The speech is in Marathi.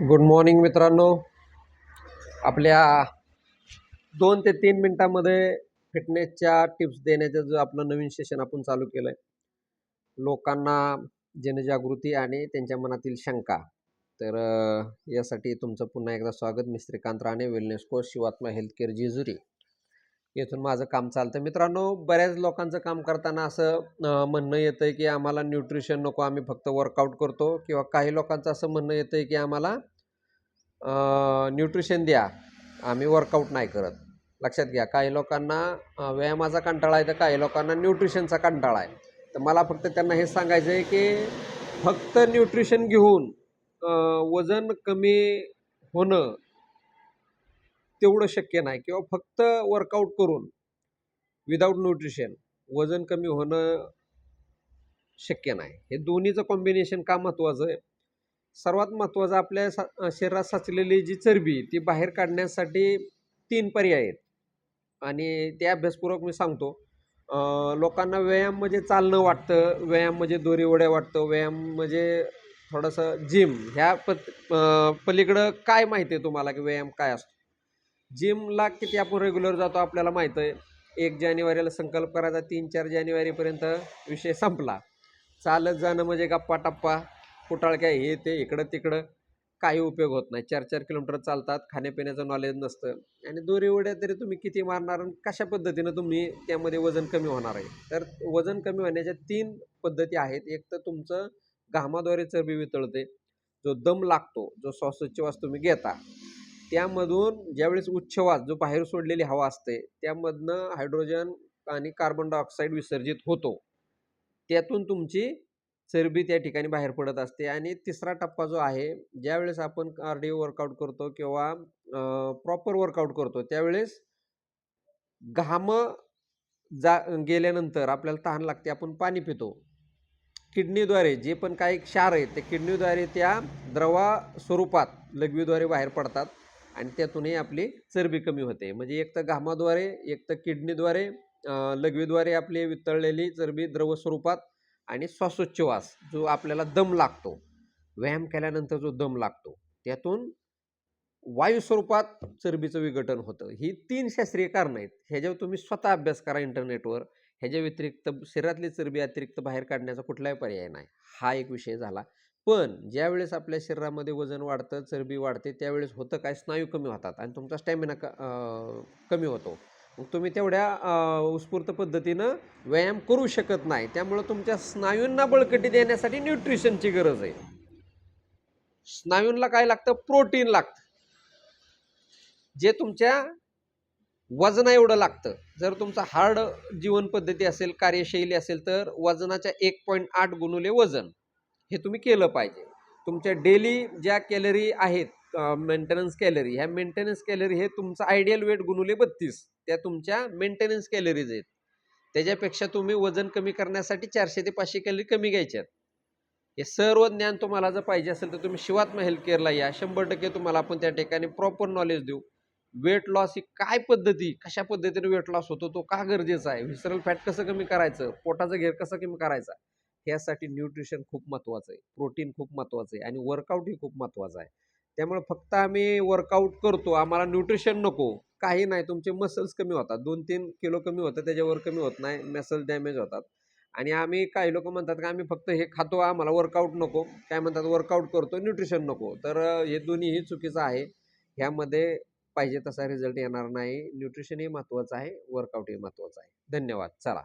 गुड मॉर्निंग मित्रांनो. आपल्या 2 ते 3 मिनिटांमध्ये फिटनेसच्या टिप्स देण्याचं जो आपलं नवीन सेशन आपण चालू केलं आहे, लोकांना जनजागृती आणि त्यांच्या मनातील शंका. तर यासाठी तुमचं पुन्हा एकदा स्वागत. मी Shrikant Rane, wellness coach, Shivatma healthcare Jejuri येथून माझं काम चालतं. मित्रांनो, बऱ्याच लोकांचं काम करताना असं म्हणणं येतं की आम्हाला न्यूट्रिशन नको, आम्ही फक्त वर्कआउट करतो, किंवा काही लोकांचं असं म्हणणं येतं की आम्हाला न्यूट्रिशन द्या, आम्ही वर्कआउट नाही करत. लक्षात घ्या, काही लोकांना व्यायामाचा कंटाळा आहे, तर काही लोकांना न्यूट्रिशनचा कंटाळा आहे. तर मला फक्त त्यांना हे सांगायचं आहे की फक्त न्यूट्रिशन घेऊन वजन कमी होणं तेवढं शक्य नाही, किंवा फक्त वर्कआउट करून विदाऊट न्यूट्रिशन वजन कमी होणं शक्य नाही. हे दोन्हीचं कॉम्बिनेशन का महत्त्वाचं आहे? सर्वात महत्त्वाचं, आपल्या शरीरात साचलेली जी चरबी ती बाहेर काढण्यासाठी 3 पर्याय आहेत, आणि ते अभ्यासपूर्वक मी सांगतो. लोकांना व्यायाम म्हणजे चालणं वाटतं, व्यायाम म्हणजे दोरी उड्या वाटतं, व्यायाम म्हणजे थोडंसं जिम. पलीकडं काय माहिती आहे तुम्हाला की व्यायाम काय असतो? जिमला किती आपण रेग्युलर जातो आपल्याला माहीत आहे. 1 जानेवारीला संकल्प करायचा, 3-4 जानेवारीपर्यंत विषय संपला. चालत जाणं म्हणजे गप्पा टप्पा, कुटाळक्या, हे ते इकडं तिकडं, काही उपयोग होत नाही. 4-4 किलोमीटर चालतात, खाण्यापिण्याचं नॉलेज नसतं, आणि दोरी उड्या तरी तुम्ही किती मारणार आणि कशा पद्धतीनं तुम्ही त्यामध्ये वजन कमी होणार आहे? तर वजन कमी होण्याच्या 3 पद्धती आहेत. एक तर तुमचं घामाद्वारे चरबी वितळते, जो दम लागतो, जो श्वासोच्छवास तुम्ही घेता, त्यामधून ज्यावेळेस उच्छवास, जो बाहेर सोडलेली हवा असते, त्यामधनं हायड्रोजन आणि कार्बन डायऑक्साईड विसर्जित होतो, त्यातून तुमची चरबी त्या ठिकाणी बाहेर पडत असते. आणि तिसरा टप्पा जो आहे, ज्यावेळेस आपण कार्डिओ वर्कआउट करतो किंवा प्रॉपर वर्कआउट करतो, त्यावेळेस घाम जा गेल्यानंतर आपल्याला तहान लागते, आपण पाणी पितो. किडनीद्वारे जे पण काही क्षार आहेत, ते किडनीद्वारे त्या द्रवा स्वरूपात लघवीद्वारे बाहेर पडतात, आणि त्यातूनही आपली चरबी कमी होते. म्हणजे एक तर घामाद्वारे, एक तर किडनीद्वारे, लघवीद्वारे आपली वितळलेली चरबी द्रव स्वरूपात, आणि श्वासोच्छवास जो आपल्याला दम लागतो, व्यायाम केल्यानंतर जो दम लागतो, त्यातून वायू स्वरूपात चरबीचं विघटन होतं. ही 3 शास्त्रीय कारणं आहेत. ह्याच्यावर तुम्ही स्वतः अभ्यास करा इंटरनेटवर. ह्याच्या व्यतिरिक्त शरीरातली चरबी अतिरिक्त बाहेर काढण्याचा कुठलाही पर्याय नाही. हा एक विषय झाला. पण ज्यावेळेस आपल्या शरीरामध्ये वजन वाढतं, चरबी वाढते, त्यावेळेस होतं काय, स्नायू कमी होतात आणि तुमचा स्टॅमिना कमी होतो. मग तुम्ही तेवढ्या उत्स्फूर्त पद्धतीनं व्यायाम करू शकत नाही. त्यामुळं तुमच्या स्नायूंना बळकटी देण्यासाठी न्यूट्रिशनची गरज आहे. स्नायूंना काय लागतं? प्रोटीन लागतं, जे तुमच्या वजना एवढं लागतं. जर तुमचा हार्ड जीवन पद्धती असेल, कार्यशैली असेल, तर वजनाच्या 1.8 गुणुले वजन हे तुम्ही केलं पाहिजे. तुमच्या डेली ज्या कॅलरी आहेत, मेंटेनन्स कॅलरी, ह्या मेंटेनन्स कॅलरी हे तुमचं आयडियल वेट गुणुले 32, त्या तुमच्या मेंटेनन्स कॅलरीज आहेत. त्याच्यापेक्षा तुम्ही वजन कमी करण्यासाठी 400 ते 500 कॅलरी कमी घ्यायच्यात. हे सर्व ज्ञान तुम्हाला जर पाहिजे असेल तर तुम्ही शिवात्मा हेल्थकेअरला या. 100% तुम्हाला आपण त्या ठिकाणी प्रॉपर नॉलेज देऊ. वेट लॉस ही काय पद्धती, कशा पद्धतीने वेट लॉस होतो, तो का गरजेचा आहे, व्हिसरल फॅट कसं कमी करायचं, पोटाचा घेर कसा कमी करायचा, यासाठी न्यूट्रिशन खूप महत्त्वाचं आहे, प्रोटीन खूप महत्त्वाचं आहे, आणि वर्कआउटही खूप महत्त्वाचं आहे. त्यामुळे फक्त आम्ही वर्कआउट करतो, आम्हाला न्यूट्रिशन नको, काही नाही. तुमचे मसल्स कमी होतात, 2-3 किलो कमी होतं, त्याच्यावर कमी होत नाही, मसल्स डॅमेज होतात. आणि आम्ही, काही लोक म्हणतात की आम्ही फक्त हे खातो, आम्हाला वर्कआउट नको, काय म्हणतात वर्कआउट करतो, न्यूट्रिशन नको. तर हे दोन्हीही चुकीचं आहे. ह्यामध्ये पाहिजे तसा रिझल्ट येणार नाही. न्यूट्रिशनही महत्त्वाचं आहे, वर्कआउटही महत्त्वाचं आहे. धन्यवाद. चला.